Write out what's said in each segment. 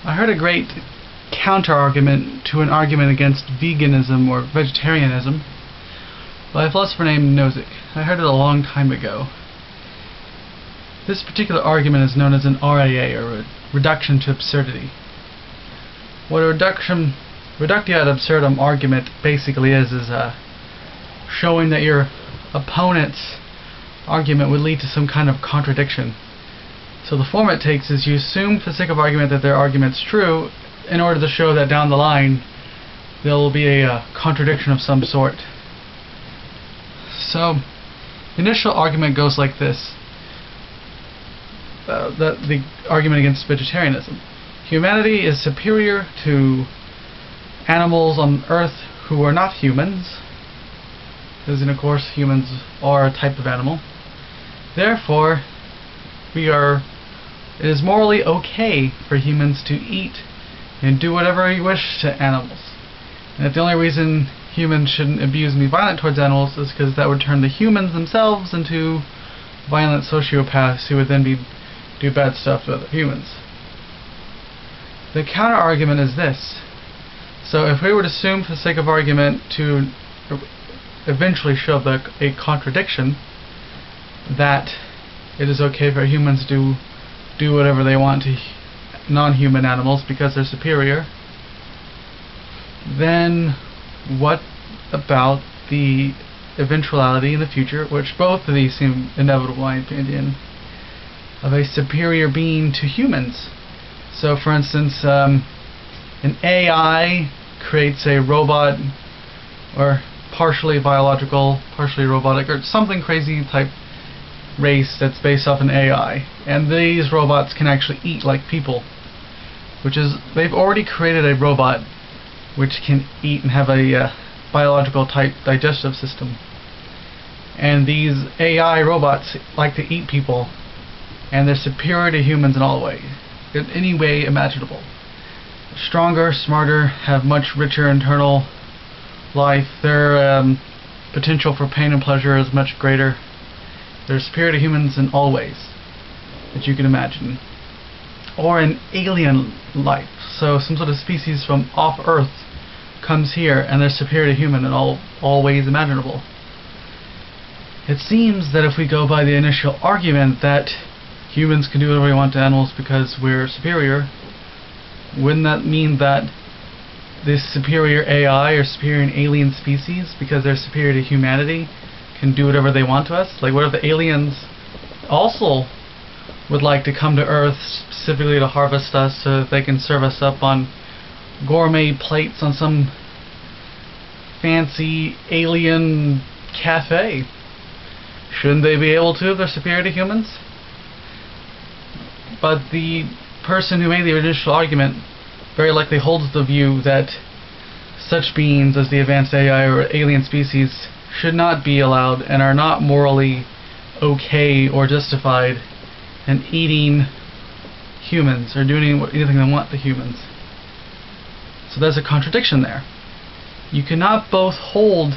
I heard a great counter-argument to an argument against veganism or vegetarianism by a philosopher named Nozick. I heard it a long time ago. This particular argument is known as an RAA, or a reduction to absurdity. What a reductio ad absurdum argument basically is showing that your opponent's argument would lead to some kind of contradiction. So the form it takes is you assume for the sake of argument that their argument's true in order to show that down the line there will be a contradiction of some sort. So the initial argument goes like this. The argument against vegetarianism. Humanity is superior to animals on Earth who are not humans, because of course humans are a type of animal. Therefore, it is morally okay for humans to eat and do whatever we wish to animals. And that the only reason humans shouldn't abuse and be violent towards animals is because that would turn the humans themselves into violent sociopaths who would then do bad stuff to other humans. The counter-argument is this. So if we were to assume for the sake of argument to eventually show a contradiction, that it is okay for humans to do whatever they want to non-human animals because they're superior, then what about the eventuality in the future, which both of these seem inevitable in my opinion, of a superior being to humans? So for instance, an AI creates a robot, or partially biological, partially robotic, or something crazy type race that's based off an AI, and these robots can actually eat like people, they've already created a robot which can eat and have a biological type digestive system, and these AI robots like to eat people, and they're superior to humans in all ways, in any way imaginable. Stronger, smarter, have much richer internal life. Their potential for pain and pleasure is much greater. They're superior to humans in all ways that you can imagine. Or an alien life, so some sort of species from off Earth comes here and they're superior to human in all ways imaginable. It seems that if we go by the initial argument that humans can do whatever we want to animals because we're superior, wouldn't that mean that this superior AI or superior alien species, because they're superior to humanity, can do whatever they want to us? Like, what if the aliens also would like to come to Earth specifically to harvest us so that they can serve us up on gourmet plates on some fancy alien cafe? Shouldn't they be able to if they're superior to humans? But the person who made the initial argument very likely holds the view that such beings as the advanced AI or alien species should not be allowed and are not morally okay or justified in eating humans or doing anything they want to humans. So there's a contradiction there. You cannot both hold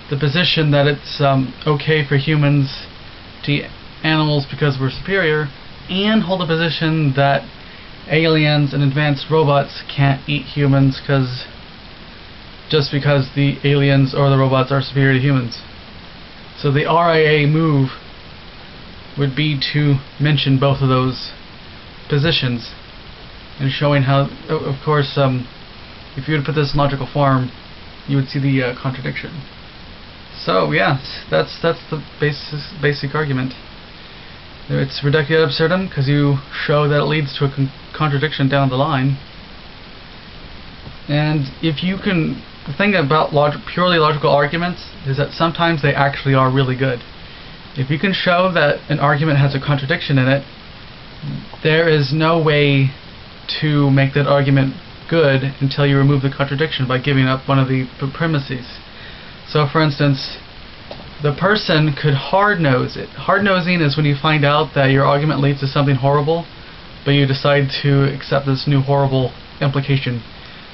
the position that it's okay for humans to eat animals because we're superior, and hold the position that aliens and advanced robots can't eat humans just because the aliens or the robots are superior to humans. So the RAA move would be to mention both of those positions and showing how, of course, if you were to put this in logical form, you would see the contradiction. So yeah, that's the basic argument. It's reductio ad absurdum because you show that it leads to a contradiction down the line. And if you can, the thing about purely logical arguments is that sometimes they actually are really good. If you can show that an argument has a contradiction in it, there is no way to make that argument good until you remove the contradiction by giving up one of the premises. So for instance, the person could hard-nose it. Hard-nosing is when you find out that your argument leads to something horrible, but you decide to accept this new horrible implication.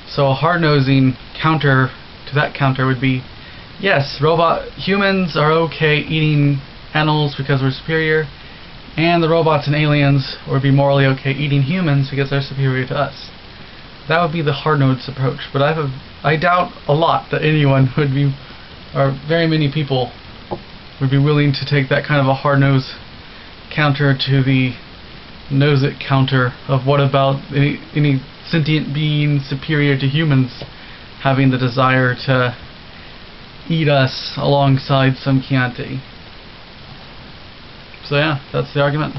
So a hard-nosing counter to that counter would be, yes, humans are okay eating animals because we're superior, and the robots and aliens would be morally okay eating humans because they're superior to us. That would be the hard-nosed approach, but I doubt a lot that anyone would be, or very many people would be willing to take that kind of a hard-nosed counter to the nose-it counter of what about any sentient being superior to humans having the desire to eat us alongside some Chianti. So yeah, that's the argument.